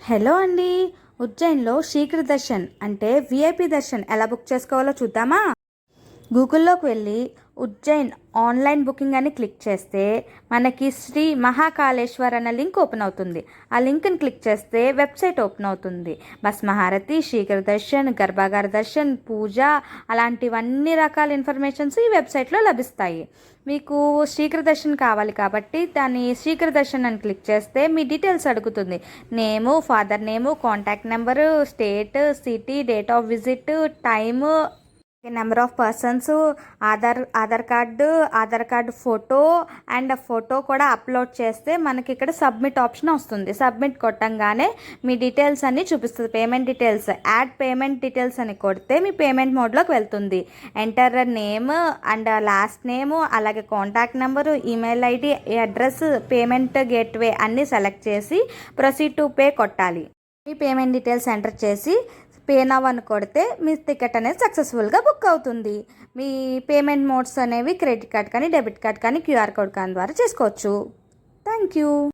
Hello అండి. ఉజ్జయిన్లో శీఘ్ర దర్శన్ అంటే విఐపి దర్శన్ ఎలా బుక్ చేసుకోవాలో చూద్దామా? గూగుల్లోకి వెళ్ళి ఉజ్జయిన్ ఆన్లైన్ బుకింగ్ అని క్లిక్ చేస్తే మనకి శ్రీ మహాకాళేశ్వర్ అన్న లింక్ ఓపెన్ అవుతుంది. ఆ లింక్ని క్లిక్ చేస్తే వెబ్సైట్ ఓపెన్ అవుతుంది. భస్మహారతి, శీఘ్ర దర్శన్, గర్భాగార దర్శన్, పూజ అలాంటివన్నీ రకాల ఇన్ఫర్మేషన్స్ ఈ వెబ్సైట్లో లభిస్తాయి. మీకు శీఘ్ర దర్శన్ కావాలి కాబట్టి దాన్ని శీఘ్ర దర్శన్ అని క్లిక్ చేస్తే మీ డీటెయిల్స్ అడుగుతుంది. Name, father name, contact number, state, city, date of visit, time, number of persons, Aadhaar card photo and photo కూడా అప్లోడ్ చేస్తే మనకి ఇక్కడ సబ్మిట్ ఆప్షన్ వస్తుంది. సబ్మిట్ కొట్టంగానే మీ డీటెయిల్స్ అన్నీ చూపిస్తుంది. Payment details, add payment details అని కొడితే మీ పేమెంట్ మోడ్లోకి వెళ్తుంది. Enter name and last name, అలాగే contact number, email ID, address, payment gateway అన్నీ సెలెక్ట్ చేసి ప్రొసీడ్ టు పే కొట్టాలి. మీ పేమెంట్ డీటెయిల్స్ ఎంటర్ చేసి పే నవ్ అని కొడితే మీ టికెట్ అనేది సక్సెస్ఫుల్గా బుక్ అవుతుంది. మీ పేమెంట్ మోడ్స్ అనేవి క్రెడిట్ కార్డ్ కానీ, డెబిట్ కార్డ్ కానీ, క్యూఆర్ కోడ్ కానీ ద్వారా చేసుకోవచ్చు. Thank you.